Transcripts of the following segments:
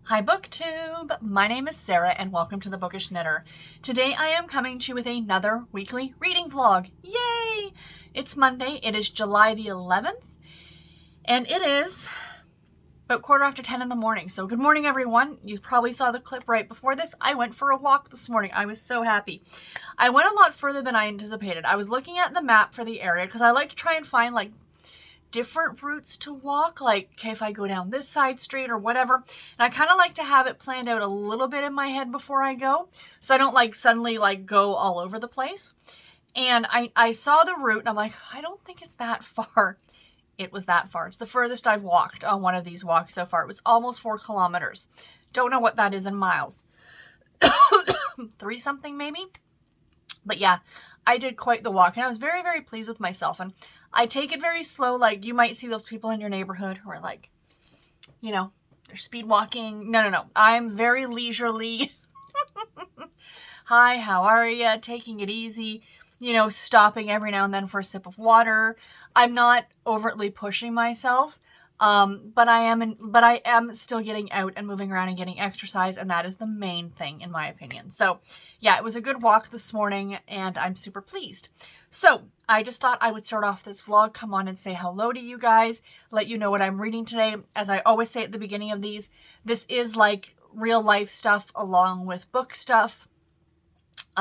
Hi BookTube! My name is Sarah and welcome to the Bookish Knitter. Today I am coming to you with another weekly reading vlog. Yay! It's Monday, it is July the 11th, and it is about 10:15 in the morning. So good morning everyone. You probably saw the clip right before this. I went for a walk this morning. I was so happy. I went a lot further than I anticipated. I was looking at the map for the area because I like to try and find like different routes to walk, like okay, if I go down this side street or whatever, and I kind of like to have it planned out a little bit in my head before I go, so I don't like suddenly like go all over the place. And I saw the route and I'm like, I don't think it's that far. It was that far. It's the furthest I've walked on one of these walks so far. It was almost 4 kilometers. Don't know what that is in miles. 3 something maybe. But yeah, I did quite the walk and I was very, very pleased with myself. And I take it very slow. Like you might see those people in your neighborhood who are like, you know, they're speed walking. No. I'm very leisurely. Hi, how are you? Taking it easy. You know, stopping every now and then for a sip of water. I'm not overtly pushing myself. But I am still getting out and moving around and getting exercise, and that is the main thing in my opinion. So yeah, it was a good walk this morning and I'm super pleased. So I just thought I would start off this vlog, come on and say hello to you guys, let you know what I'm reading today. As I always say at the beginning of these, this is like real life stuff along with book stuff.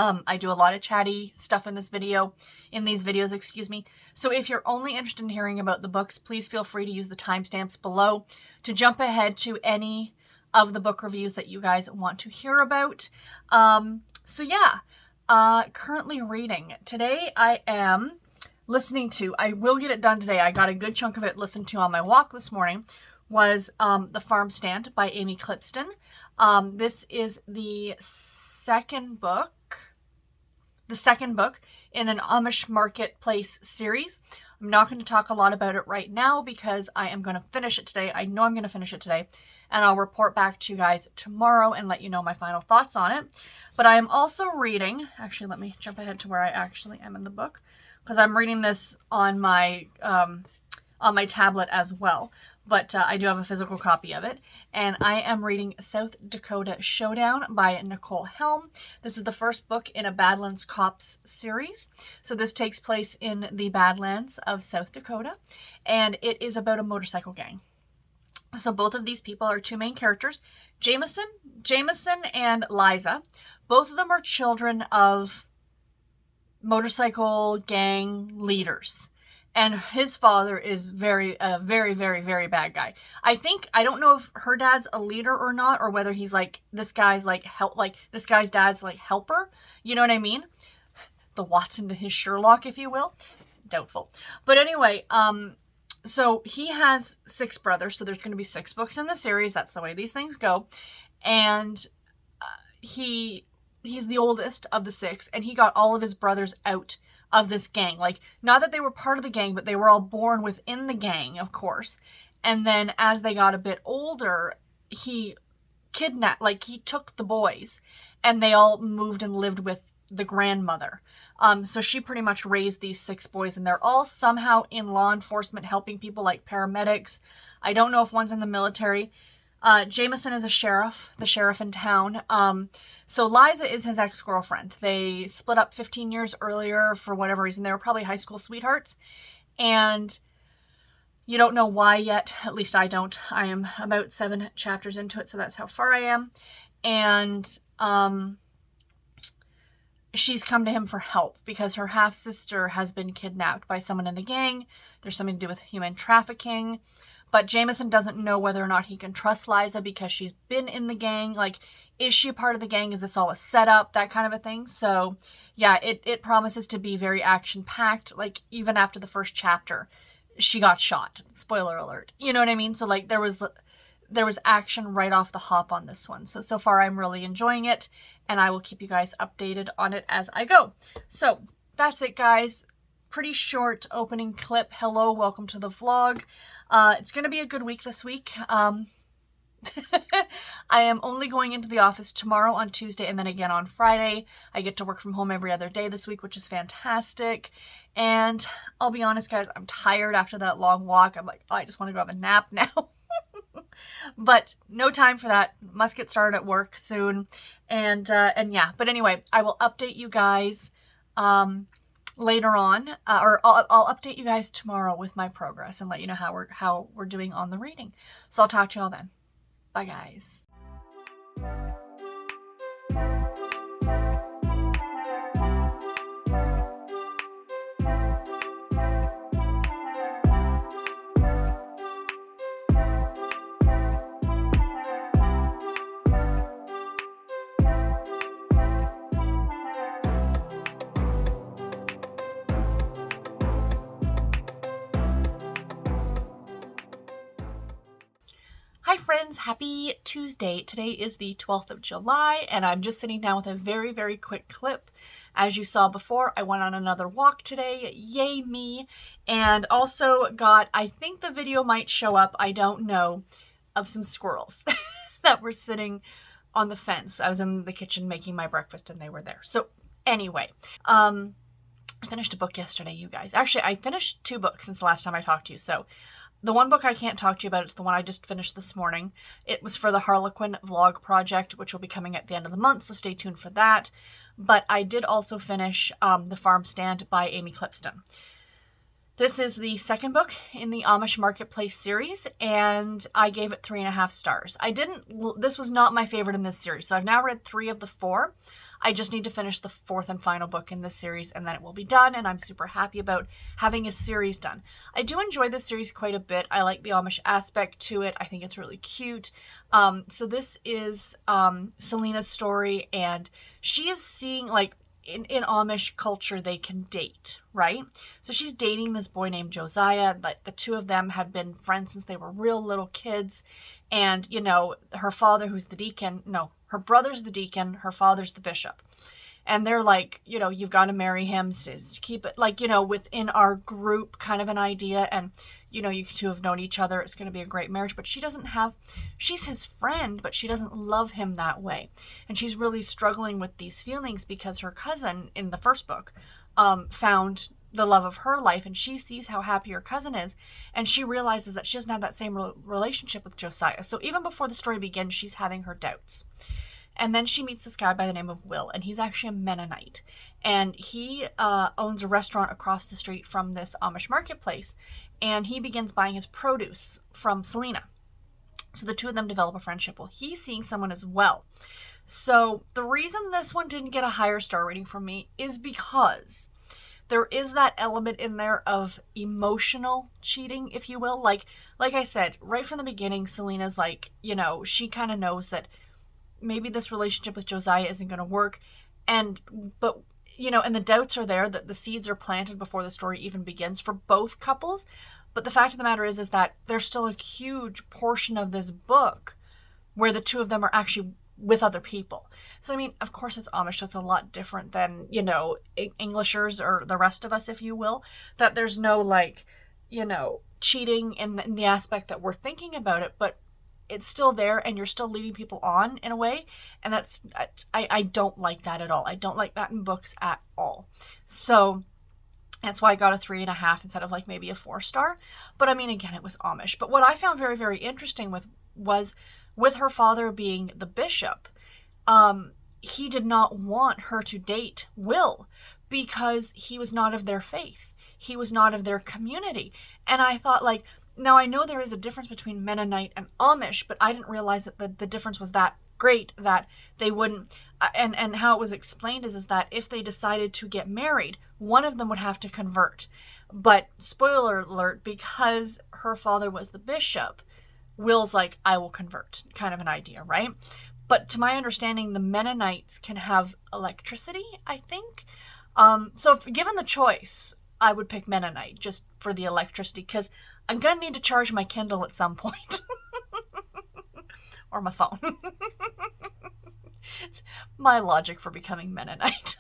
I do a lot of chatty stuff in these videos, excuse me. So if you're only interested in hearing about the books, please feel free to use the timestamps below to jump ahead to any of the book reviews that you guys want to hear about. So yeah, currently reading. Today I am listening to, I will get it done today. I got a good chunk of it listened to on my walk this morning, was The Farm Stand by Amy Clipston. This is the second book in an Amish marketplace series. I'm not going to talk a lot about it right now because I am going to finish it today. I know I'm going to finish it today, and I'll report back to you guys tomorrow and let you know my final thoughts on it. But I am also reading, actually let me jump ahead to where I actually am in the book, because I'm reading this on my tablet as well. But I do have a physical copy of it. And I am reading South Dakota Showdown by Nicole Helm. This is the first book in a Badlands Cops series. So this takes place in the Badlands of South Dakota. And it is about a motorcycle gang. So both of these people are two main characters. Jameson and Liza. Both of them are children of motorcycle gang leaders. And his father is very, very, very bad guy. I don't know if her dad's a leader or not, or whether he's like, this guy's dad's like helper. You know what I mean? The Watson to his Sherlock, if you will. Doubtful. But anyway, so he has 6 brothers, so there's going to be 6 books in the series. That's the way these things go. And he's the oldest of the 6, and he got all of his brothers out of this gang. Like, not that they were part of the gang, but they were all born within the gang, of course. And then as they got a bit older, he took the boys and they all moved and lived with the grandmother. So she pretty much raised these 6 boys, and they're all somehow in law enforcement, helping people like paramedics. I don't know if one's in the military. Jameson is the sheriff in town. So Liza is his ex-girlfriend. They split up 15 years earlier for whatever reason. They were probably high school sweethearts. And you don't know why yet. At least I don't. I am about 7 chapters into it, so that's how far I am. And she's come to him for help because her half-sister has been kidnapped by someone in the gang. There's something to do with human trafficking. But Jameson doesn't know whether or not he can trust Liza because she's been in the gang. Like, is she a part of the gang? Is this all a setup? That kind of a thing. So, yeah, it promises to be very action-packed. Like, even after the first chapter, she got shot. Spoiler alert. You know what I mean? So, like, there was action right off the hop on this one. So far, I'm really enjoying it. And I will keep you guys updated on it as I go. So, that's it, guys. Pretty short opening clip. Hello, welcome to the vlog. It's going to be a good week this week. I am only going into the office tomorrow on Tuesday and then again on Friday. I get to work from home every other day this week, which is fantastic. And I'll be honest, guys, I'm tired after that long walk. I'm like, oh, I just want to go have a nap now. But no time for that. Must get started at work soon. And yeah, but anyway, I will update you guys later on, or I'll update you guys tomorrow with my progress and let you know how we're doing on the reading. So I'll talk to you all then. Bye, guys. Hi friends, happy Tuesday. Today is the 12th of July and I'm just sitting down with a very, very quick clip. As you saw before, I went on another walk today, yay me, and also got, I think the video might show up, I don't know, of some squirrels that were sitting on the fence. I was in the kitchen making my breakfast and they were there. So anyway, I finished a book yesterday, you guys. Actually, I finished 2 books since the last time I talked to you, so the one book I can't talk to you about, it's the one I just finished this morning. It was for the Harlequin vlog project, which will be coming at the end of the month, so stay tuned for that. But I did also finish The Farm Stand by Amy Clipston. This is the second book in the Amish Marketplace series, and I gave it 3.5 stars. This was not my favorite in this series, so I've now read 3 of the 4. I just need to finish the 4th and final book in this series, and then it will be done, and I'm super happy about having a series done. I do enjoy this series quite a bit. I like the Amish aspect to it. I think it's really cute. So this is Selena's story, and she is seeing, like, in Amish culture, they can date, right? So she's dating this boy named Josiah. The 2 of them had been friends since they were real little kids. And, you know, her father, who's the deacon, no, her brother's the deacon, her father's the bishop. And they're like, you know, you've got to marry him to keep it, like, you know, within our group kind of an idea. And, you know, you 2 have known each other. It's going to be a great marriage. But she's his friend, but she doesn't love him that way. And she's really struggling with these feelings because her cousin in the first book found the love of her life. And she sees how happy her cousin is. And she realizes that she doesn't have that same relationship with Josiah. So even before the story begins, she's having her doubts. And then she meets this guy by the name of Will, and he's actually a Mennonite. And he owns a restaurant across the street from this Amish marketplace, and he begins buying his produce from Selena. So the 2 of them develop a friendship. Well, he's seeing someone as well. So the reason this one didn't get a higher star rating from me is because there is that element in there of emotional cheating, if you will. Like I said, right from the beginning, Selena's like, you know, she kind of knows that maybe this relationship with Josiah isn't going to work. But, you know, and the doubts are there, that the seeds are planted before the story even begins for both couples. But the fact of the matter is that there's still a huge portion of this book where the 2 of them are actually with other people. So, I mean, of course it's Amish, so it's a lot different than, you know, Englishers or the rest of us, if you will, that there's no, like, you know, cheating in the aspect that we're thinking about it, but it's still there and you're still leading people on in a way. And I don't like that at all. I don't like that in books at all. So that's why I got a 3.5 instead of like maybe a 4 star. But I mean, again, it was Amish. But what I found very, very interesting was with her father being the bishop, he did not want her to date Will because he was not of their faith. He was not of their community. And I thought, like, now, I know there is a difference between Mennonite and Amish, but I didn't realize that the difference was that great that they wouldn't, and how it was explained is that if they decided to get married, one of them would have to convert. But, spoiler alert, because her father was the bishop, Will's like, I will convert, kind of an idea, right? But to my understanding, the Mennonites can have electricity, I think. So if given the choice, I would pick Mennonite just for the electricity, because I'm going to need to charge my Kindle at some point. Or my phone. It's my logic for becoming Mennonite.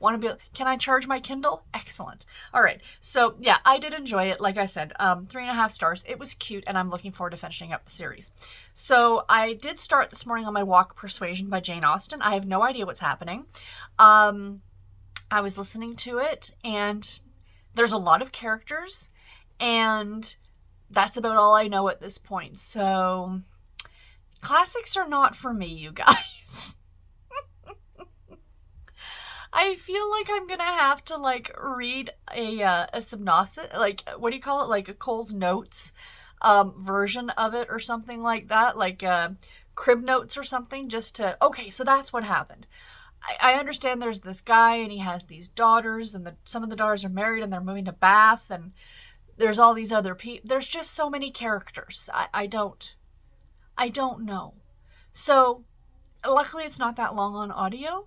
Want to be, can I charge my Kindle? Excellent. All right. So yeah, I did enjoy it. Like I said, 3.5 stars. It was cute and I'm looking forward to finishing up the series. So I did start this morning on my walk Persuasion by Jane Austen. I have no idea what's happening. I was listening to it and there's a lot of characters and that's about all I know at this point. So classics are not for me, you guys. I feel like I'm gonna have to like read a synopsis, like what do you call it, like a Cole's Notes version of it or something like that, like crib notes or something, just to, okay, so that's what happened. I understand there's this guy and he has these daughters, and some of the daughters are married and they're moving to Bath, and there's all these other people. There's just so many characters. I don't know. So luckily it's not that long on audio.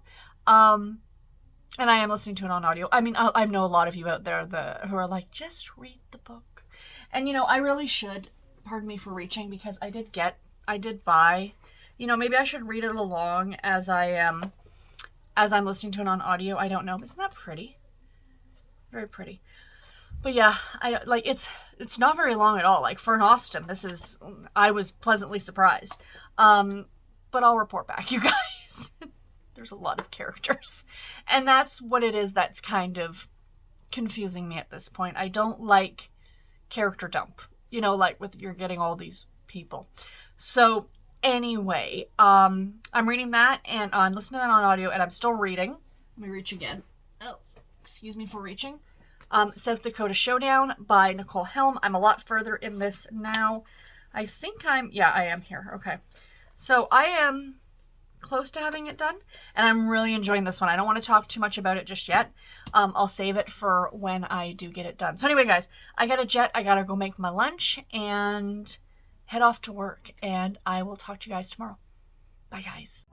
And I am listening to it on audio. I mean, I know a lot of you out there who are like, just read the book. And, I really should, pardon me for reaching, because I did buy, maybe I should read it along as I'm listening to it on audio. I don't know. Isn't that pretty? Very pretty. But yeah, it's not very long at all. Like for an Austen, I was pleasantly surprised. But I'll report back, you guys. There's a lot of characters. And that's what it is that's kind of confusing me at this point. I don't like character dump. Like you're getting all these people. So anyway, I'm reading that and I'm listening to that on audio, and I'm still reading. Let me reach again. Oh, excuse me for reaching. South Dakota Showdown by Nicole Helm. I'm a lot further in this now. I think I am here. Okay. So I am close to having it done, and I'm really enjoying this one. I don't want to talk too much about it just yet. I'll save it for when I do get it done. So anyway, guys, I got a jet. I gotta go make my lunch and head off to work, and I will talk to you guys tomorrow. Bye, guys.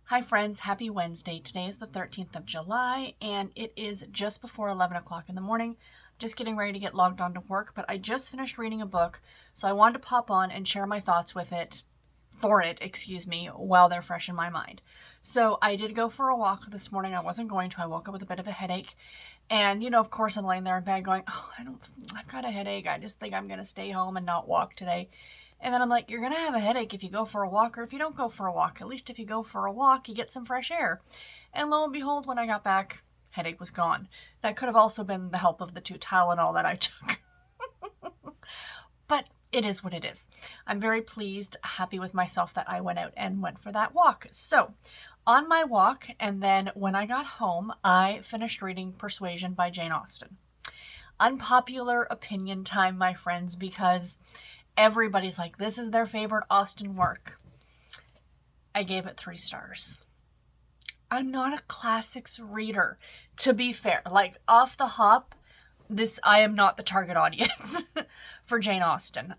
Hi friends, happy Wednesday. Today is the 13th of July and it is just before 11 o'clock in the morning. Just getting ready to get logged on to work, but I just finished reading a book, so I wanted to pop on and share my thoughts while they're fresh in my mind. So I did go for a walk this morning. I wasn't going to. I woke up with a bit of a headache. And, of course I'm laying there in bed going, I've got a headache. I just think I'm going to stay home and not walk today. And then I'm like, you're going to have a headache if you go for a walk, or if you don't go for a walk. At least if you go for a walk, you get some fresh air. And lo and behold, when I got back, headache was gone. That could have also been the help of the 2 Tylenol that I took. But it is what it is. I'm very pleased, happy with myself that I went out and went for that walk. So on my walk, and then when I got home, I finished reading Persuasion by Jane Austen. Unpopular opinion time, my friends, because everybody's like, this is their favorite Austen work. I gave it 3 stars. I'm not a classics reader, to be fair. Like, off the hop, I am not the target audience for Jane Austen,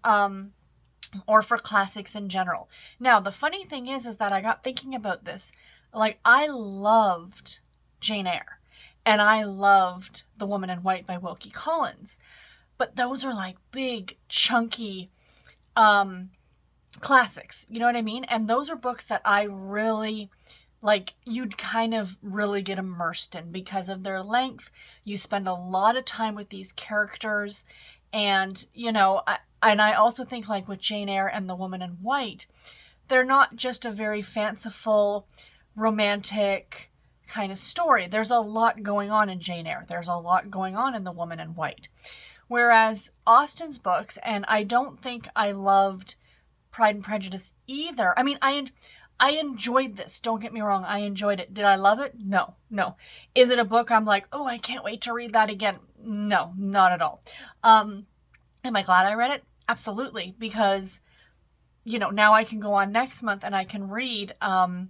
or for classics in general. Now, the funny thing is that I got thinking about this. Like, I loved Jane Eyre, and I loved The Woman in White by Wilkie Collins. But those are like big, chunky classics, you know what I mean? And those are books that I really, like, you'd kind of really get immersed in because of their length. You spend a lot of time with these characters, and, I also think, like, with Jane Eyre and The Woman in White, they're not just a very fanciful, romantic kind of story. There's a lot going on in Jane Eyre. There's a lot going on in The Woman in White. Whereas Austen's books, and I don't think I loved Pride and Prejudice either. I mean, I enjoyed this. Don't get me wrong. I enjoyed it. Did I love it? No. Is it a book I'm like, oh, I can't wait to read that again? No, not at all. Am I glad I read it? Absolutely. Because, now I can go on next month and I can read A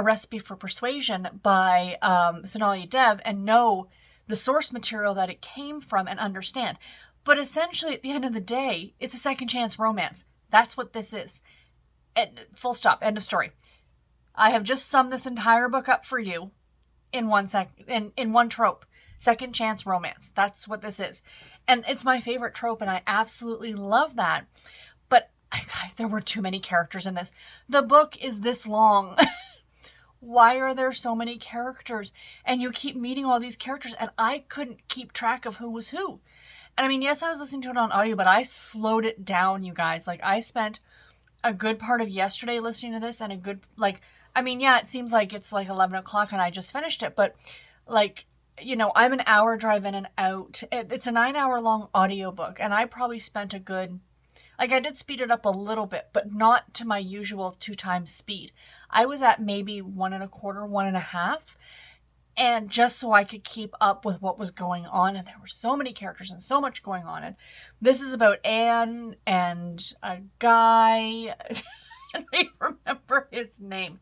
Recipe for Persuasion by Sonalia Dev and know the source material that it came from and understand. But essentially, at the end of the day, it's a second chance romance. That's what this is. Full stop. End of story. I have just summed this entire book up for you in one trope. Second chance romance. That's what this is. And it's my favorite trope, and I absolutely love that. But Guys, there were too many characters in this. The book is this long. Why are there so many characters? And you keep meeting all these characters, and I couldn't keep track of who was who. And I mean, yes, I was listening to it on audio, but I slowed it down, you guys. Like, I spent a good part of yesterday listening to this, and a good, like, I mean, yeah, it seems like it's like 11 o'clock and I just finished it, but like, you know, I'm an hour drive in and out. It's a 9-hour long audiobook, and I probably spent a good, like, I did speed it up a little bit, but not to my usual 2 times speed. I was at maybe 1.25, 1.5, and just so I could keep up with what was going on. And there were so many characters and so much going on. And this is about Anne and a guy, and I remember his name.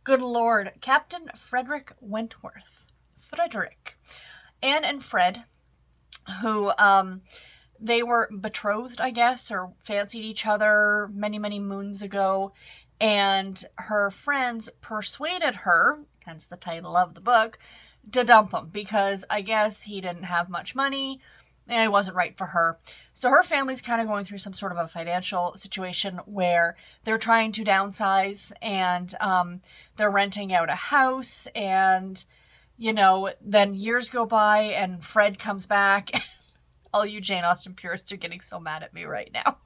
Good Lord, Captain Frederick Wentworth. Frederick. Anne and Fred, who, they were betrothed, I guess, or fancied each other many, many moons ago. And her friends persuaded her, hence the title of the book, to dump him because I guess he didn't have much money and it wasn't right for her. So her family's kind of going through some sort of a financial situation where they're trying to downsize, and they're renting out a house, and, you know, then years go by and Fred comes back. All you Jane Austen purists are getting so mad at me right now.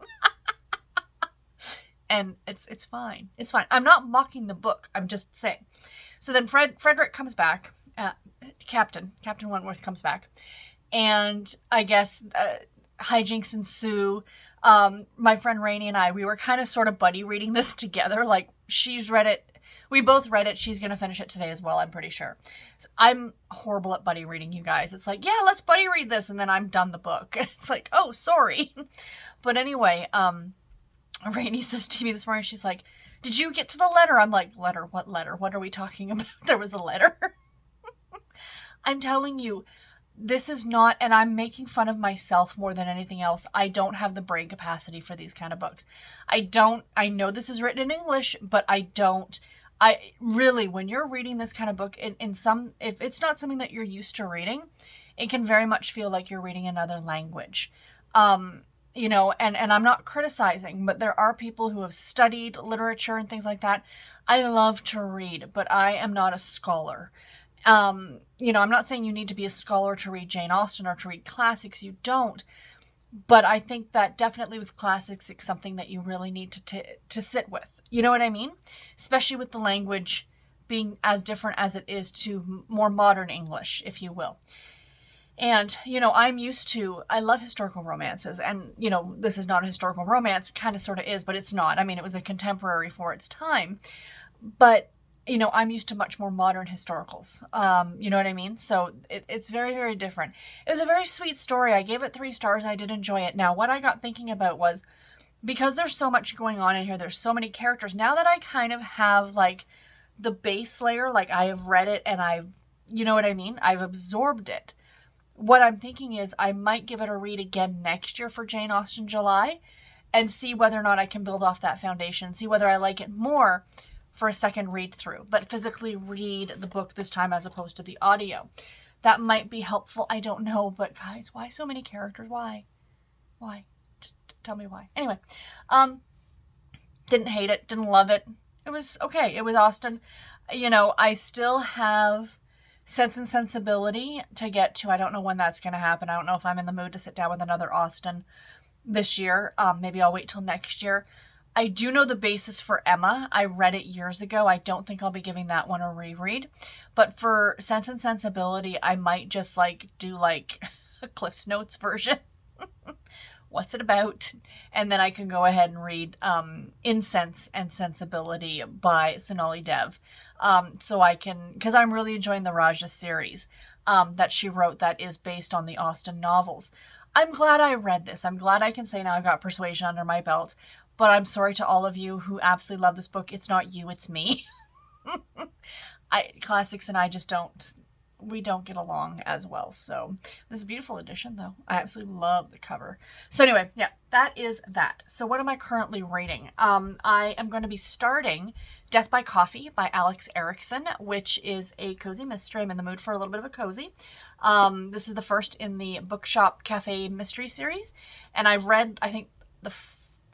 And it's fine. It's fine. I'm not mocking the book. I'm just saying. So then Frederick comes back. Captain Wentworth comes back. And I guess hijinks ensue. My friend Rainey and I, we were kind of sort of buddy reading this together. Like, she's read it. We both read it. She's going to finish it today as well, I'm pretty sure. So I'm horrible at buddy reading, you guys. It's like, yeah, let's buddy read this. And then I'm done the book. It's like, oh, sorry. But anyway, Rainey says to me this morning, she's like, did you get to the letter? I'm like, letter? What letter? What are we talking about? There was a letter. I'm telling you, this is not, and I'm making fun of myself more than anything else. I don't have the brain capacity for these kind of books. I know this is written in English, but I really, when you're reading this kind of book, if it's not something that you're used to reading, it can very much feel like you're reading another language. You know, and I'm not criticizing, but there are people who have studied literature and things like that. I love to read, but I am not a scholar. You know, I'm not saying you need to be a scholar to read Jane Austen or to read classics. You don't. But I think that definitely with classics, it's something that you really need to sit with. You know what I mean? Especially with the language being as different as it is to more modern English, if you will. And, you know, I love historical romances, and, you know, this is not a historical romance. It kind of sort of is, but it's not. I mean, it was a contemporary for its time, but, you know, I'm used to much more modern historicals. You know what I mean? So it's very, very different. It was a very sweet story. I gave it 3 stars. I did enjoy it. Now, what I got thinking about was, because there's so much going on in here, there's so many characters, now that I kind of have, like, the base layer, like, I have read it and you know what I mean? I've absorbed it. What I'm thinking is I might give it a read again next year for Jane Austen July and see whether or not I can build off that foundation, see whether I like it more for a second read through, but physically read the book this time as opposed to the audio. That might be helpful. I don't know, but guys, why so many characters? Why? Just tell me why. Anyway, didn't hate it, didn't love it. It was okay. It was Austen. You know, I still have Sense and Sensibility to get to. I don't know when that's going to happen. I don't know if I'm in the mood to sit down with another Austen this year. Maybe I'll wait till next year. I do know the basis for Emma. I read it years ago. I don't think I'll be giving that one a reread. But for Sense and Sensibility, I might just do a Cliff's Notes version. What's it about? And then I can go ahead and read Incense and Sensibility by Sonali Dev. So I can, because I'm really enjoying the Raja series that she wrote that is based on the Austen novels. I'm glad I read this. I'm glad I can say now I've got Persuasion under my belt. But I'm sorry to all of you who absolutely love this book. It's not you, it's me. Classics and I just we don't get along as well. So this is a beautiful edition, though. I absolutely love the cover. So anyway, yeah, that is that. So what am I currently reading? I am going to be starting Death by Coffee by Alex Erickson, which is a cozy mystery. I'm in the mood for a little bit of a cozy. This is the first in the Bookshop Cafe mystery series. And I've read, I think, the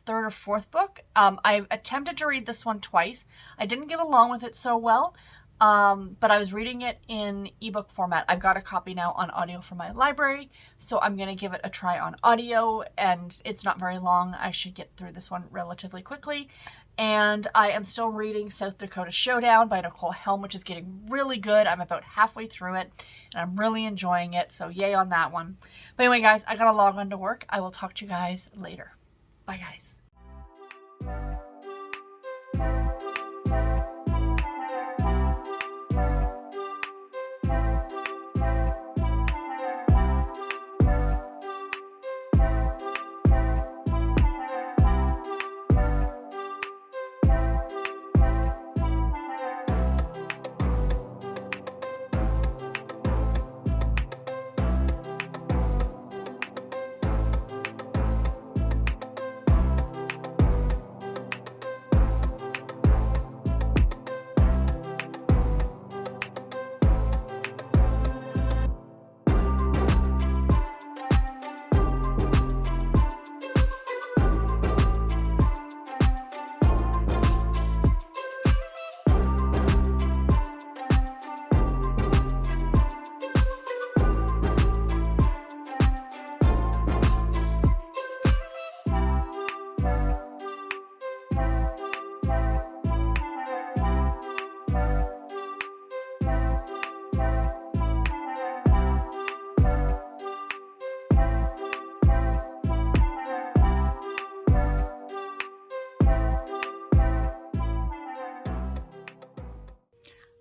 third or fourth book. I've attempted to read this one twice. I didn't get along with it so well, but I was reading it in ebook format. I've got a copy now on audio from my library, so I'm going to give it a try on audio, and it's not very long. I should get through this one relatively quickly. And I am still reading South Dakota Showdown by Nicole Helm, which is getting really good. I'm about halfway through it, and I'm really enjoying it, so yay on that one. But anyway, guys, I gotta log on to work. I will talk to you guys later. Bye, guys.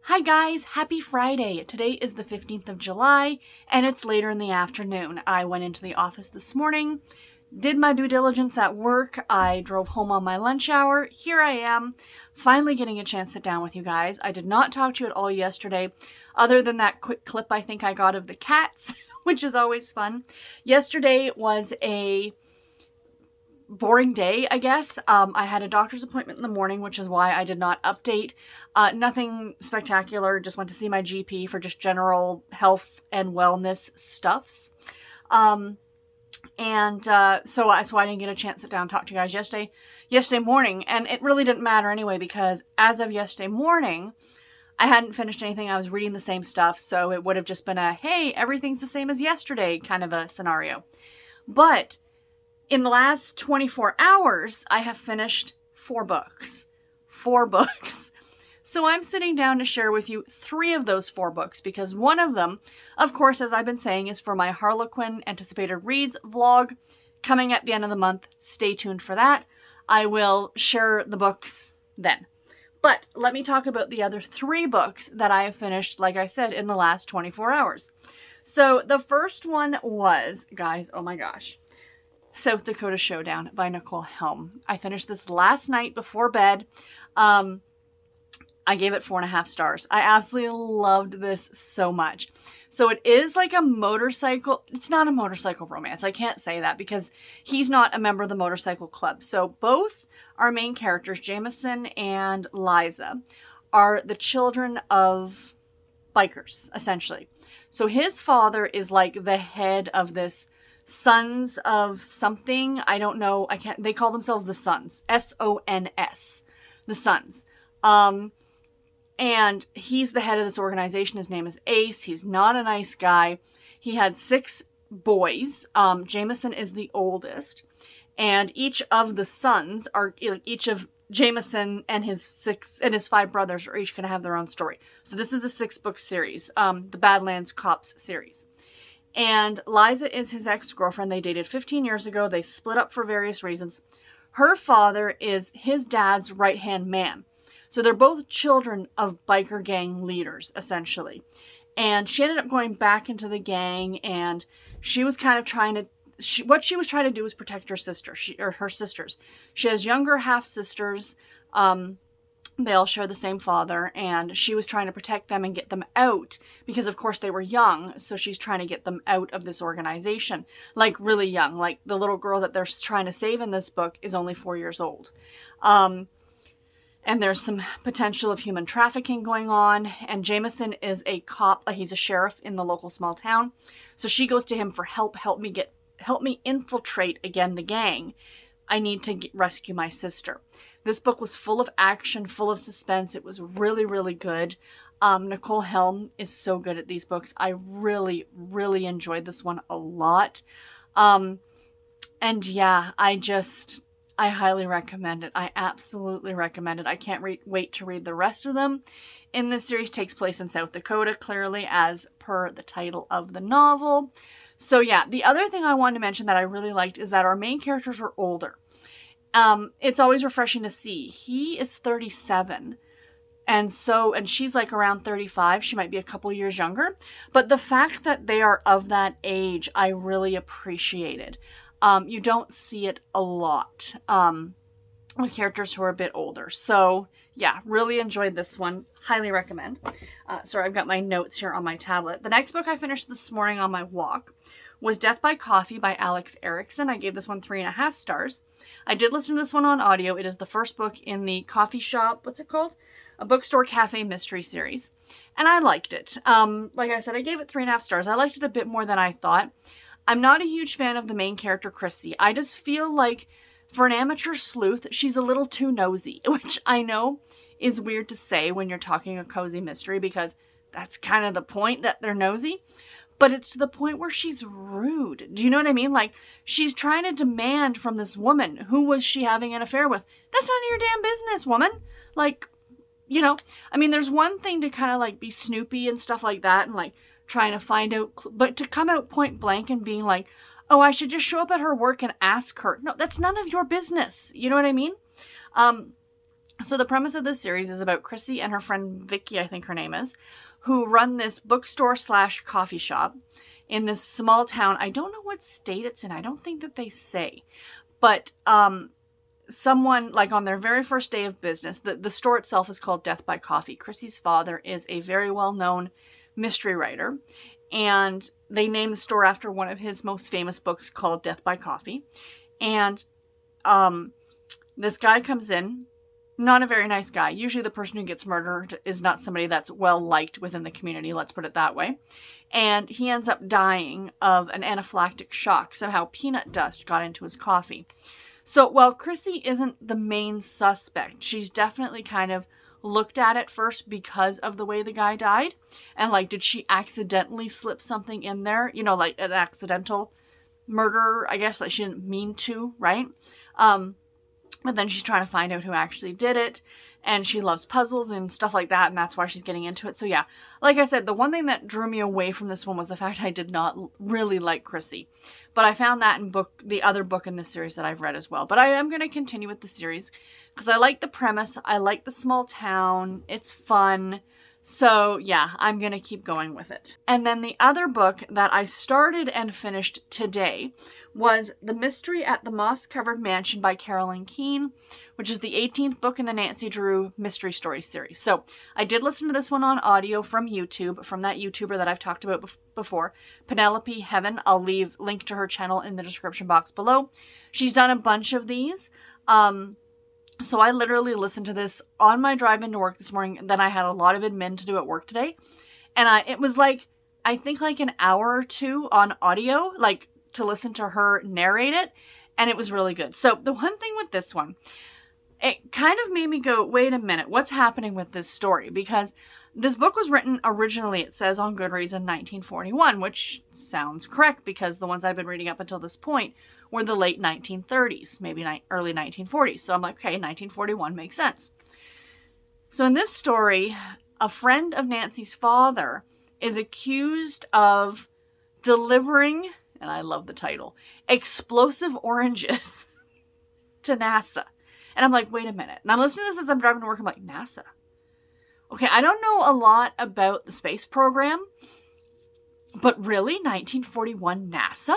Hi guys, happy Friday. Today is the 15th of July and it's later in the afternoon. I went into the office this morning, did my due diligence at work. I drove home on my lunch hour. Here I am, finally getting a chance to sit down with you guys. I did not talk to you at all yesterday, other than that quick clip I think I got of the cats, which is always fun. Yesterday was a boring day, I guess. I had a doctor's appointment in the morning, which is why I did not update. Nothing spectacular, just went to see my GP for just general health and wellness stuffs. So I didn't get a chance to sit down and talk to you guys yesterday morning, and it really didn't matter anyway, because as of yesterday morning, I hadn't finished anything. I was reading the same stuff, so it would have just been a, hey, everything's the same as yesterday kind of a scenario. But in the last 24 hours, I have finished 4 books. 4 books. So I'm sitting down to share with you 3 of those 4 books, because one of them, of course, as I've been saying, is for my Harlequin Anticipated Reads vlog coming at the end of the month. Stay tuned for that. I will share the books then. But let me talk about the other 3 books that I have finished, like I said, in the last 24 hours. So the first one was, guys, oh my gosh, South Dakota Showdown by Nicole Helm. I finished this last night before bed. I gave it 4.5 stars. I absolutely loved this so much. So it is like a motorcycle. It's not a motorcycle romance. I can't say that because he's not a member of the motorcycle club. So both our main characters, Jameson and Liza, are the children of bikers, essentially. So his father is like the head of this Sons of something. I don't know. They call themselves the Sons. S-O-N-S. The Sons. And he's the head of this organization. His name is Ace. He's not a nice guy. He had 6 boys. Jameson is the oldest. And each of the sons are, each of Jameson and his 5 brothers are each going to have their own story. So this is a 6-book series. The Badlands Cops series. And Liza is his ex-girlfriend. They dated 15 years ago. They split up for various reasons. Her father is his dad's right-hand man. So they're both children of biker gang leaders, essentially. And she ended up going back into the gang, and she was kind of trying to, what she was trying to do was protect her sister, her sisters. She has younger half-sisters. They all share the same father, and she was trying to protect them and get them out because, of course, they were young. So she's trying to get them out of this organization, like really young. Like the little girl that they're trying to save in this book is only 4 years old. And there's some potential of human trafficking going on. And Jameson is a cop. He's a sheriff in the local small town. So she goes to him for help. Help me infiltrate again the gang. I need to rescue my sister. This book was full of action, full of suspense. It was really, really good. Nicole Helm is so good at these books. I really, really enjoyed this one a lot. And yeah, I highly recommend it. I absolutely recommend it. I can't wait to read the rest of them. In this series, takes place in South Dakota, clearly, as per the title of the novel. So yeah, the other thing I wanted to mention that I really liked is that our main characters were older. It's always refreshing to see. He is 37. And she's like around 35. She might be a couple years younger. But the fact that they are of that age, I really appreciated. You don't see it a lot with characters who are a bit older. So yeah, really enjoyed this one. Highly recommend. Sorry, I've got my notes here on my tablet. The next book I finished this morning on my walk was Death by Coffee by Alex Erickson. I gave this one 3.5 stars. I did listen to this one on audio. It is the first book in the coffee shop, what's it called? A bookstore cafe mystery series. And I liked it. Like I said, I gave it 3.5 stars. I liked it a bit more than I thought. I'm not a huge fan of the main character, Chrissy. I just feel like for an amateur sleuth, she's a little too nosy, which I know is weird to say when you're talking a cozy mystery because that's kind of the point, that they're nosy. But it's to the point where she's rude. Do you know what I mean? Like, she's trying to demand from this woman, who was she having an affair with? That's none of your damn business, woman. Like, you know, I mean, there's one thing to kind of like be snoopy and stuff like that and like trying to find out, but to come out point blank and being like, oh, I should just show up at her work and ask her. No, that's none of your business. You know what I mean? So the premise of this series is about Chrissy and her friend Vicky, I think her name is, who run this bookstore / coffee shop in this small town. I don't know what state it's in. I don't think that they say. But someone, like on their very first day of business, the store itself is called Death by Coffee. Chrissy's father is a very well-known mystery writer. And they named the store after one of his most famous books called Death by Coffee. And this guy comes in, not a very nice guy. Usually the person who gets murdered is not somebody that's well-liked within the community, let's put it that way. And he ends up dying of an anaphylactic shock. Somehow peanut dust got into his coffee. So while Chrissy isn't the main suspect, she's definitely kind of looked at it first because of the way the guy died. And like, did she accidentally slip something in there? You know, like an accidental murder, I guess, like she didn't mean to, right? But then she's trying to find out who actually did it. And she loves puzzles and stuff like that. And that's why she's getting into it. So yeah, like I said, the one thing that drew me away from this one was the fact I did not really like Chrissy. But I found that in the other book in this series that I've read as well. But I am going to continue with the series because I like the premise. I like the small town. It's fun. So yeah, I'm going to keep going with it. And then the other book that I started and finished today was The Mystery at the Moss-Covered Mansion by Carolyn Keene, which is the 18th book in the Nancy Drew Mystery Stories series. So I did listen to this one on audio from YouTube, from that YouTuber that I've talked about before, Penelope Heaven. I'll leave link to her channel in the description box below. She's done a bunch of these. So I literally listened to this on my drive into work this morning. Then I had a lot of admin to do at work today. And it was like, I think like an hour or two on audio, like to listen to her narrate it. And it was really good. So the one thing with this one, it kind of made me go, wait a minute, what's happening with this story? Because this book was written originally, it says on Goodreads, in 1941, which sounds correct because the ones I've been reading up until this point were the late 1930s, maybe early 1940s. So I'm like, okay, 1941 makes sense. So in this story, a friend of Nancy's father is accused of delivering, and I love the title, explosive oranges to NASA. And I'm like, wait a minute. And I'm listening to this as I'm driving to work. I'm like, NASA? Okay, I don't know a lot about the space program, but really, 1941 NASA?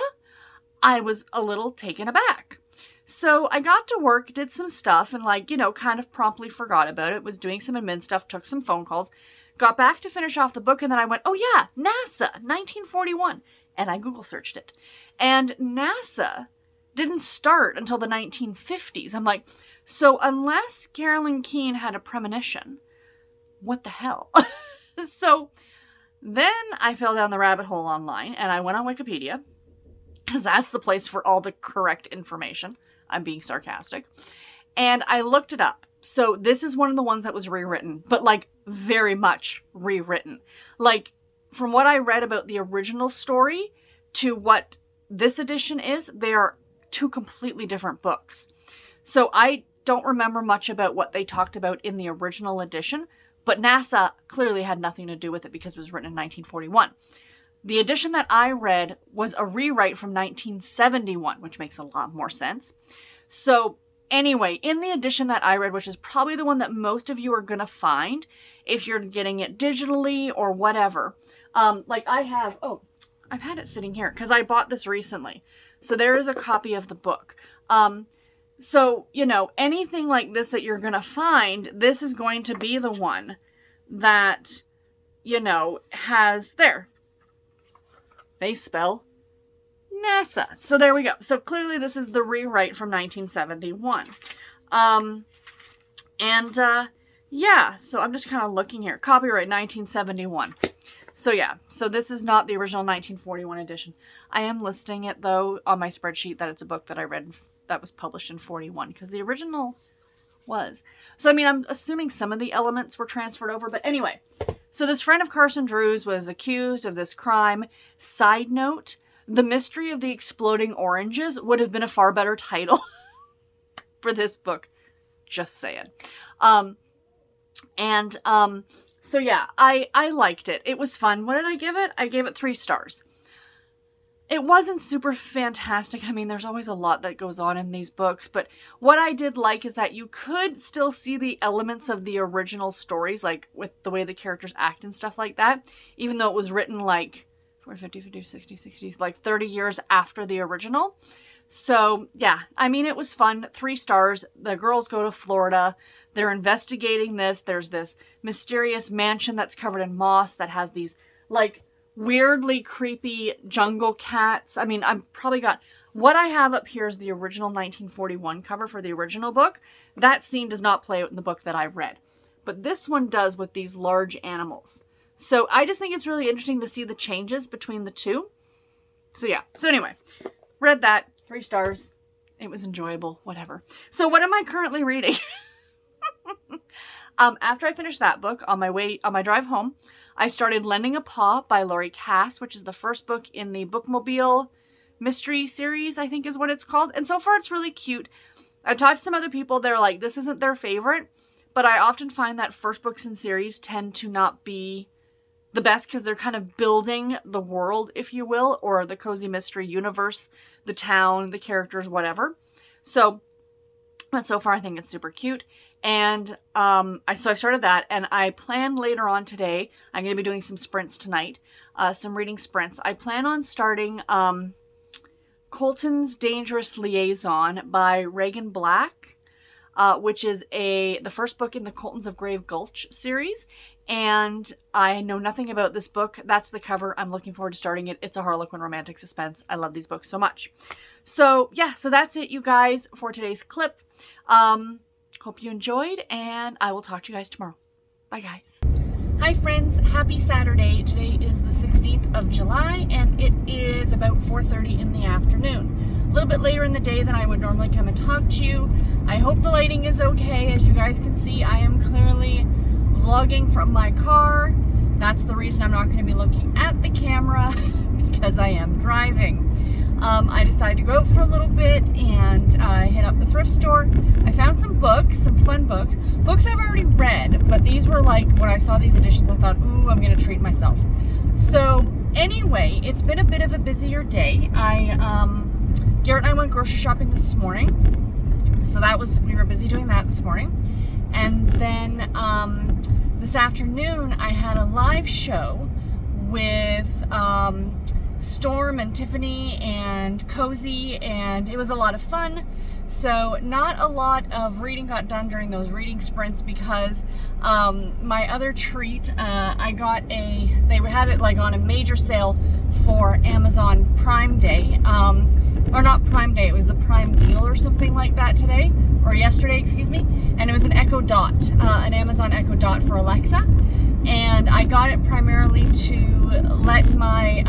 I was a little taken aback. So I got to work, did some stuff, and like, you know, kind of promptly forgot about it. Was doing some admin stuff, took some phone calls, got back to finish off the book, and then I went, oh yeah, NASA, 1941. And I Google searched it. And NASA didn't start until the 1950s. I'm like, so unless Carolyn Keene had a premonition, what the hell? So then I fell down the rabbit hole online and I went on Wikipedia because that's the place for all the correct information. I'm being sarcastic. And I looked it up. So this is one of the ones that was rewritten, but like very much rewritten. Like from what I read about the original story to what this edition is, they are two completely different books. So I don't remember much about what they talked about in the original edition, but NASA clearly had nothing to do with it because it was written in 1941. The edition that I read was a rewrite from 1971, which makes a lot more sense. So anyway, in the edition that I read, which is probably the one that most of you are going to find if you're getting it digitally or whatever. Like I have, I've had it sitting here because I bought this recently. So there is a copy of the book. So, you know, anything like this that you're going to find, this is going to be the one that, you know, has there. They spell NASA. So there we go. So clearly this is the rewrite from 1971. Yeah, so I'm just kind of looking here. Copyright 1971. So yeah, so this is not the original 1941 edition. I am listing it though on my spreadsheet that it's a book that I read that was published in 41 because the original was. So I mean, I'm assuming some of the elements were transferred over, but anyway. So this friend of Carson Drew's was accused of this crime. Side note, The Mystery of the Exploding Oranges would have been a far better title for this book. Just saying. So yeah, I liked it. It was fun. What did I give it? I gave it 3 stars. It wasn't super fantastic. I mean, there's always a lot that goes on in these books, but what I did like is that you could still see the elements of the original stories, like with the way the characters act and stuff like that, even though it was written like 50, 60, like 30 years after the original. So yeah, I mean, it was fun. 3 stars. The girls go to Florida. They're investigating this. There's this mysterious mansion that's covered in moss that has these like weirdly creepy jungle cats. I mean, I've probably got what I have up here is the original 1941 cover for the original book. That scene does not play out in the book that I read, but this one does with these large animals. So I just think it's really interesting to see the changes between the two. So yeah. So anyway, read that, 3 stars. It was enjoyable, whatever. So what am I currently reading? After I finished that book, on my drive home, I started Lending a Paw by Laurie Cass, which is the first book in the Bookmobile mystery series, I think is what it's called. And so far it's really cute. I talked to some other people, they're like, this isn't their favorite, but I often find that first books in series tend to not be the best because they're kind of building the world, if you will, or the cozy mystery universe, the town, the characters, whatever. But so far I think it's super cute. And I started that, and I plan later on today, I'm going to be doing some sprints tonight, some reading sprints. I plan on starting Colton's Dangerous Liaison by Reagan Black, which is the first book in the Coltons of Grave Gulch series. And I know nothing about this book. That's the cover. I'm looking forward to starting it. It's a Harlequin romantic suspense. I love these books so much. So yeah, so that's it, you guys, for today's clip. Hope you enjoyed, and I will talk to you guys tomorrow. Bye, guys. Hi, friends. Happy Saturday. Today is the 16th of July, and it is about 4:30 in the afternoon. A little bit later in the day than I would normally come and talk to you. I hope the lighting is okay. As you guys can see, I am clearly vlogging from my car. That's the reason I'm not going to be looking at the camera, because I am driving. I decided to go out for a little bit and hit up the thrift store. I found some books, some fun books. Books I've already read, but these were like, when I saw these editions, I thought, ooh, I'm going to treat myself. So anyway, it's been a bit of a busier day. Garrett and I went grocery shopping this morning. So we were busy doing that this morning. And then this afternoon, I had a live show with Storm and Tiffany and Cozy, and it was a lot of fun. So not a lot of reading got done during those reading sprints because my other treat, they had it like on a major sale for Amazon Prime Day, or not Prime Day, it was the Prime Deal or something like that today, or yesterday, excuse me, and it was an Echo Dot, an Amazon Echo Dot for Alexa, and I got it primarily to let my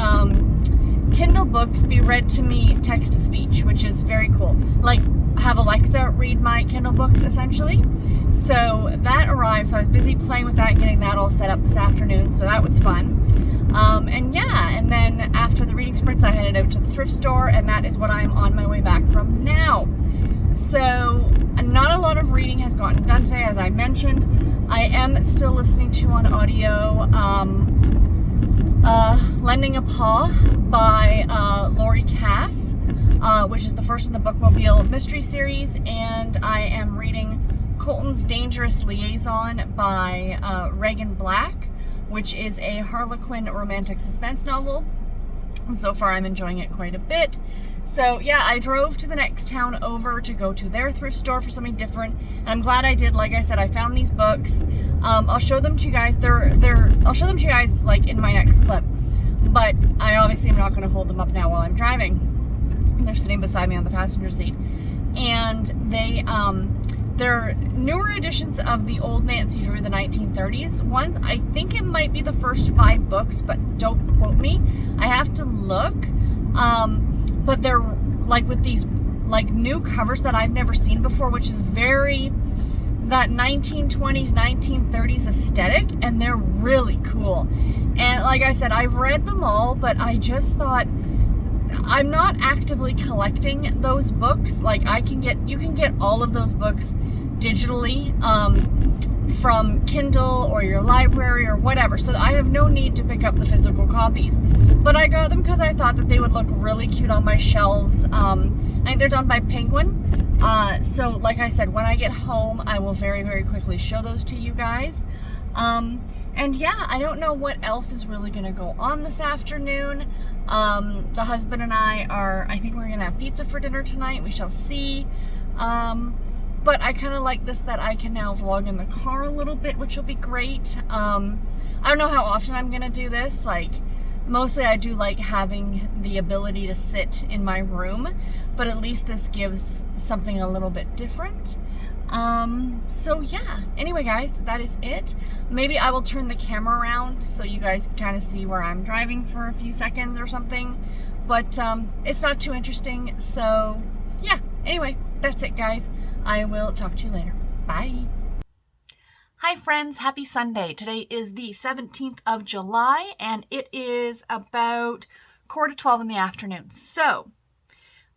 Kindle books be read to me text-to-speech, which is very cool. Like, have Alexa read my Kindle books, essentially. So that arrived, so I was busy playing with that and getting that all set up this afternoon, so that was fun. And then after the reading sprints, I headed out to the thrift store, and that is what I'm on my way back from now. So not a lot of reading has gotten done today, as I mentioned. I am still listening to on audio Lending a Paw by Lori Cass, which is the first in the Bookmobile mystery series, and I am reading Colton's Dangerous Liaison by Regan Black, which is a Harlequin romantic suspense novel. And so far I'm enjoying it quite a bit. So yeah, I drove to the next town over to go to their thrift store for something different, and I'm glad I did. Like I said, I found these books. I'll show them to you guys. I'll show them to you guys like in my next clip, but I obviously am not going to hold them up now while I'm driving. They're sitting beside me on the passenger seat, and they're newer editions of the old Nancy Drew, the 1930s ones. I think it might be the first 5 books, but don't quote me. I have to look. But they're like with these like new covers that I've never seen before, which is very that 1920s, 1930s aesthetic, and they're really cool. And like I said, I've read them all, but I just thought, I'm not actively collecting those books. Like you can get all of those books digitally from Kindle or your library or whatever, so I have no need to pick up the physical copies. But I got them because I thought that they would look really cute on my shelves. I think they're done by Penguin. So like I said, when I get home, I will very, very quickly show those to you guys. And yeah, I don't know what else is really going to go on this afternoon. The husband and I think we're going to have pizza for dinner tonight. We shall see. But I kind of like this, that I can now vlog in the car a little bit, which will be great. I don't know how often I'm going to do this. Like, mostly I do like having the ability to sit in my room, but at least this gives something a little bit different. So yeah, anyway guys, that is it. Maybe I will turn the camera around so you guys can kind of see where I'm driving for a few seconds or something, but it's not too interesting. So yeah, anyway, that's it guys. I will talk to you later. Bye. Hi friends, happy Sunday. Today is the 17th of July and it is about 11:45 in the afternoon. So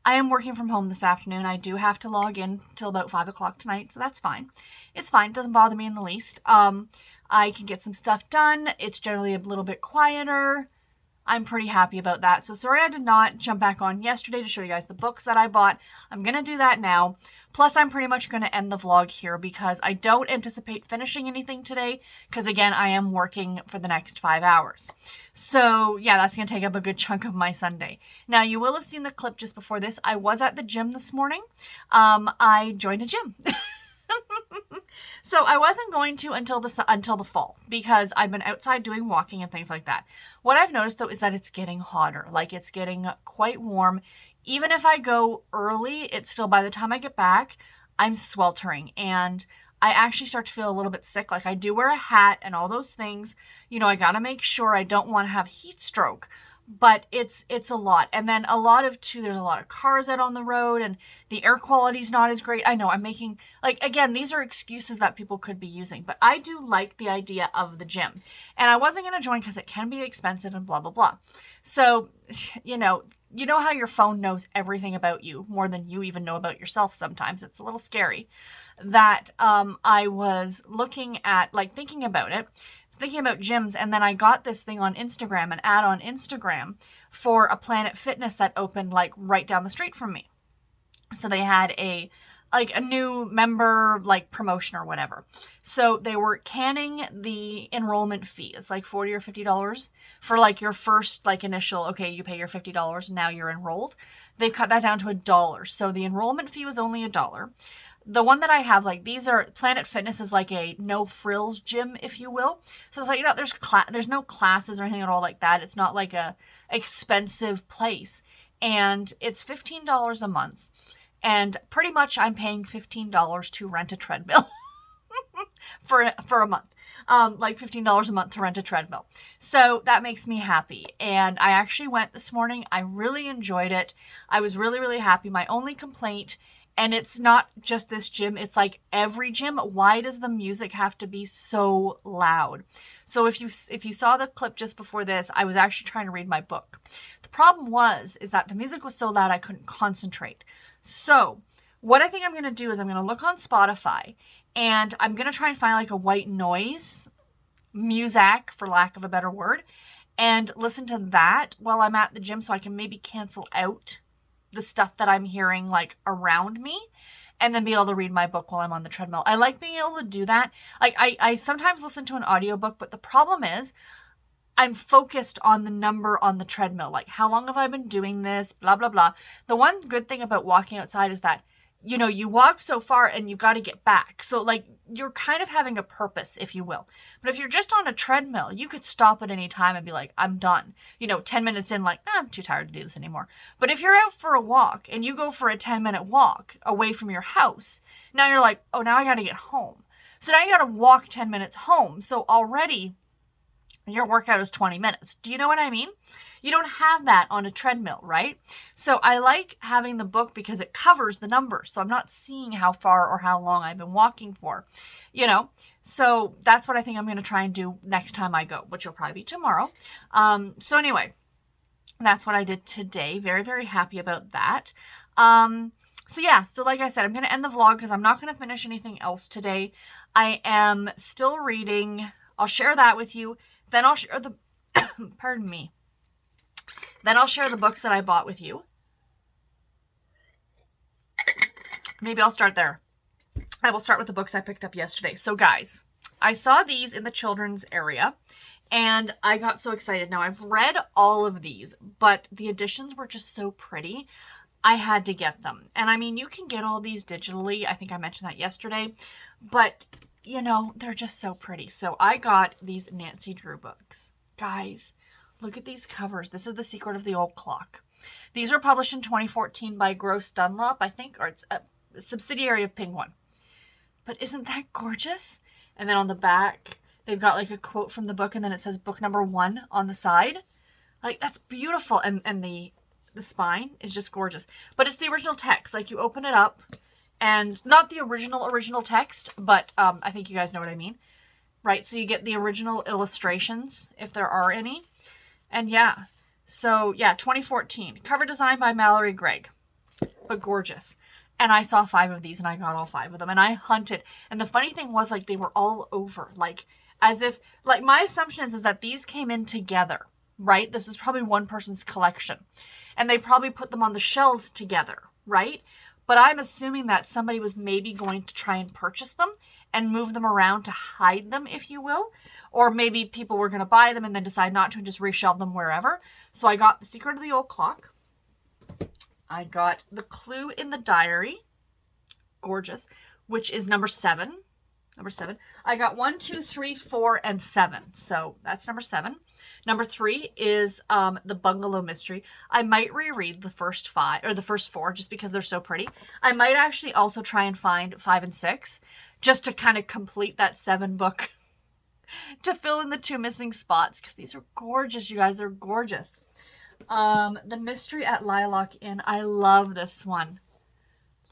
I am working from home this afternoon. I do have to log in till about 5 o'clock tonight, so that's fine. It's fine. It doesn't bother me in the least. I can get some stuff done. It's generally a little bit quieter. I'm pretty happy about that. So sorry I did not jump back on yesterday to show you guys the books that I bought. I'm going to do that now. Plus, I'm pretty much going to end the vlog here because I don't anticipate finishing anything today because, again, I am working for the next 5 hours. So, yeah, that's going to take up a good chunk of my Sunday. Now, you will have seen the clip just before this. I was at the gym this morning. I joined a gym. So I wasn't going to until the fall because I've been outside doing walking and things like that. What I've noticed though is that it's getting hotter. Like it's getting quite warm. Even if I go early, it's still, by the time I get back, I'm sweltering and I actually start to feel a little bit sick. Like I do wear a hat and all those things. You know, I got to make sure I don't want to have heat stroke. But it's a lot. And then a lot of, too, there's a lot of cars out on the road and the air quality is not as great. I know I'm making, like, again, these are excuses that people could be using. But I do like the idea of the gym. And I wasn't going to join because it can be expensive and blah, blah, blah. So, you know how your phone knows everything about you more than you even know about yourself sometimes. It's a little scary that I was looking at, like, thinking about gyms, and then I got this thing on Instagram, an ad on Instagram for a Planet Fitness that opened like right down the street from me. So they had a new member like promotion or whatever. So they were canning the enrollment fee. It's like $40 or $50 for like your first like initial, okay, you pay your $50 and now you're enrolled. They cut that down to $1. So the enrollment fee was only $1. The one that I have, like, these are, Planet Fitness is like a no-frills gym, if you will. So it's like, there's no classes or anything at all like that. It's not like a expensive place. And it's $15 a month. And pretty much I'm paying $15 to rent a treadmill for a month. Like $15 a month to rent a treadmill. So that makes me happy. And I actually went this morning. I really enjoyed it. I was really, really happy. My only complaint And it's not just this gym, it's like every gym. Why does the music have to be so loud? So if you saw the clip just before this, I was actually trying to read my book. The problem is that the music was so loud I couldn't concentrate. So what I think I'm going to do is I'm going to look on Spotify and I'm going to try and find like a white noise music, for lack of a better word, and listen to that while I'm at the gym so I can maybe cancel out the stuff that I'm hearing like around me, and then be able to read my book while I'm on the treadmill. I like being able to do that. Like I sometimes listen to an audiobook, but the problem is I'm focused on the number on the treadmill. Like, how long have I been doing this? Blah, blah, blah. The one good thing about walking outside is that, you know, you walk so far and you've got to get back. So like you're kind of having a purpose, if you will. But if you're just on a treadmill, you could stop at any time and be like, I'm done. 10 minutes in, like, I'm too tired to do this anymore. But if you're out for a walk and you go for a 10-minute walk away from your house, now you're like, oh, now I got to get home. So now you got to walk 10 minutes home. So already your workout is 20 minutes. Do you know what I mean? You don't have that on a treadmill, right? So I like having the book because it covers the numbers. So I'm not seeing how far or how long I've been walking for, So that's what I think I'm going to try and do next time I go, which will probably be tomorrow. So anyway, that's what I did today. Very, very happy about that. So like I said, I'm going to end the vlog because I'm not going to finish anything else today. I am still reading. I'll share that with you. Then I'll share the, pardon me. Then I'll share the books that I bought with you. Maybe I'll start there. I will start with the books I picked up yesterday. So guys, I saw these in the children's area and I got so excited. Now I've read all of these, but the editions were just so pretty. I had to get them. And I mean, you can get all these digitally. I think I mentioned that yesterday, but they're just so pretty. So I got these Nancy Drew books. Guys, look at these covers. This is The Secret of the Old Clock. These were published in 2014 by Gross Dunlop, I think, or it's a subsidiary of Penguin. But isn't that gorgeous? And then on the back, they've got like a quote from the book, and then it says book number 1 on the side. Like, that's beautiful. And the spine is just gorgeous. But it's the original text. Like, you open it up, and not the original text, but I think you guys know what I mean. Right? So you get the original illustrations, if there are any. And yeah, so yeah, 2014. Cover design by Mallory Gregg. But gorgeous. And I saw 5 of these and I got all 5 of them. And I hunted. And the funny thing was, like, they were all over. Like, as if, like, my assumption is that these came in together, right? This is probably one person's collection. And they probably put them on the shelves together, right? But I'm assuming that somebody was maybe going to try and purchase them and move them around to hide them, if you will. Or maybe people were going to buy them and then decide not to and just reshelve them wherever. So I got The Secret of the Old Clock. I got The Clue in the Diary. Gorgeous. Which is number 7. Number 7. I got 1, 2, 3, 4, and 7. So that's number 7. Number 3 is The Bungalow Mystery. I might reread the first 5 or the first 4 just because they're so pretty. I might actually also try and find 5 and 6 just to kind of complete that 7 book to fill in the 2 missing spots because these are gorgeous, you guys. They're gorgeous. The Mystery at Lilac Inn. I love this one.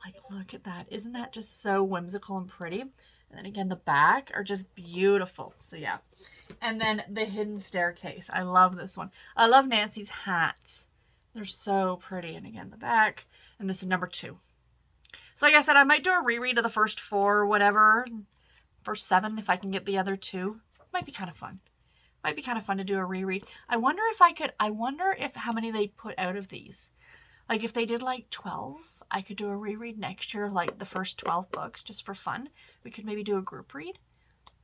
Like, look at that. Isn't that just so whimsical and pretty? And then again, the back are just beautiful. So yeah. And then The Hidden Staircase. I love this one. I love Nancy's hats. They're so pretty. And again, the back. And this is number 2. So like I said, I might do a reread of the first 4 or whatever. First 7 if I can get the other 2. Might be kind of fun. Might be kind of fun to do a reread. I wonder if how many they put out of these. Like if they did like 12, I could do a reread next year of like the first 12 books just for fun. We could maybe do a group read.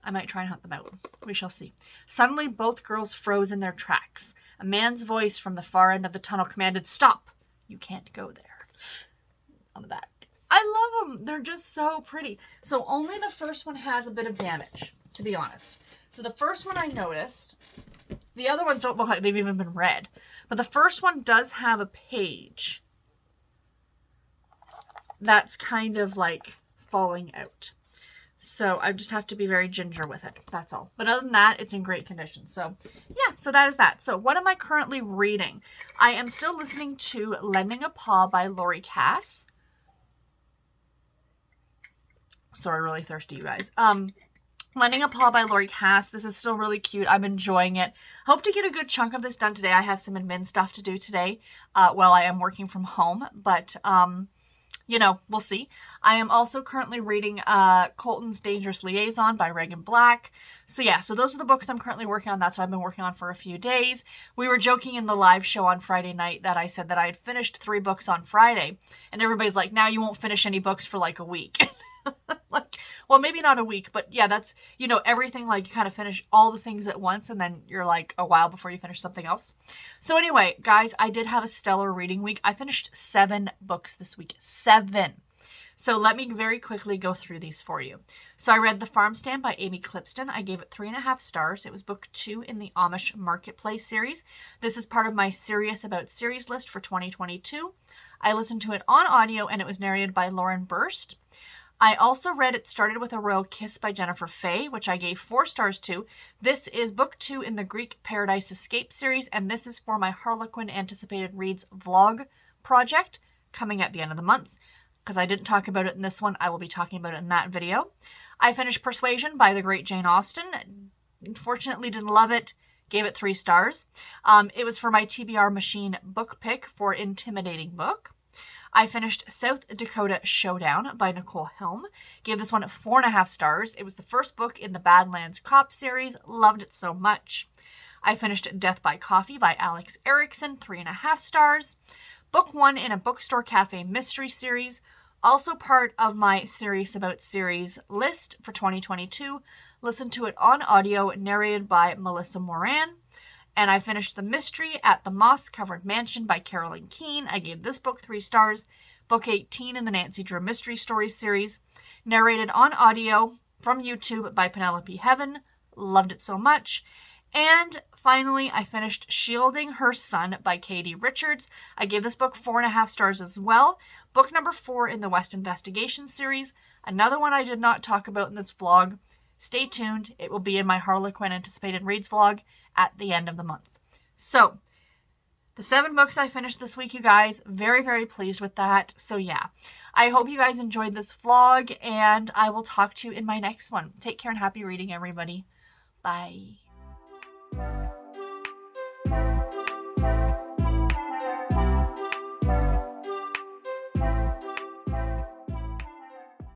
I might try and hunt them out. We shall see. Suddenly, both girls froze in their tracks. A man's voice from the far end of the tunnel commanded, "Stop! You can't go there." On the back. I love them. They're just so pretty. So only the first one has a bit of damage, to be honest. So the first one I noticed. The other ones don't look like they've even been read. But the first one does have a page that's kind of like falling out. So I just have to be very ginger with it. That's all. But other than that, it's in great condition. So yeah, so that is that. So what am I currently reading? I am still listening to Lending a Paw by Lori Cass. sorry, really thirsty, you guys. Lending a Paw by Lori Cass. This is still really cute. I'm enjoying it. Hope to get a good chunk of this done today. I have some admin stuff to do today while I am working from home, but you know, we'll see. I am also currently reading Colton's Dangerous Liaison by Regan Black. So yeah, so those are the books I'm currently working on. That's what I've been working on for a few days. We were joking in the live show on Friday night that I said that I had finished 3 books on Friday. And everybody's like, now you won't finish any books for like a week. Like, well, maybe not a week, but yeah, that's, you know, everything, like, you kind of finish all the things at once, and then you're like a while before you finish something else. So anyway, guys, I did have a stellar reading week. I finished 7 books this week. 7. So let me very quickly go through these for you. So I read The Farm Stand by Amy Clipston. I gave it 3.5 stars. It was book 2 in the Amish Marketplace series. This is part of my Serious About Series list for 2022. I listened to it on audio, and it was narrated by Lauren Burst. I also read It Started With a Royal Kiss by Jennifer Fay, which I gave 4 stars to. This is book 2 in the Greek Paradise Escape series, and this is for my Harlequin Anticipated Reads vlog project coming at the end of the month. Because I didn't talk about it in this one, I will be talking about it in that video. I finished Persuasion by the great Jane Austen. Unfortunately, didn't love it. Gave it 3 stars. It was for my TBR Machine book pick for Intimidating Book. I finished South Dakota Showdown by Nicole Helm. Gave this one 4.5 stars. It was the first book in the Badlands Cop series. Loved it so much. I finished Death by Coffee by Alex Erickson. 3.5 stars. Book 1 in a Bookstore Cafe mystery series. Also part of my Serious About Series list for 2022. Listened to it on audio, narrated by Melissa Moran. And I finished The Mystery at the Moss-Covered Mansion by Carolyn Keene. I gave this book 3 stars. Book 18 in the Nancy Drew Mystery Stories series. Narrated on audio from YouTube by Penelope Heaven. Loved it so much. And finally, I finished Shielding Her Son by Katie Richards. I gave this book 4.5 stars as well. Book number 4 in the West Investigation series. Another one I did not talk about in this vlog. Stay tuned. It will be in my Harlequin Anticipated Reads vlog at the end of the month. So, the 7 books I finished this week, you guys. Very, very pleased with that. So yeah, I hope you guys enjoyed this vlog, and I will talk to you in my next one. Take care and happy reading, everybody. Bye.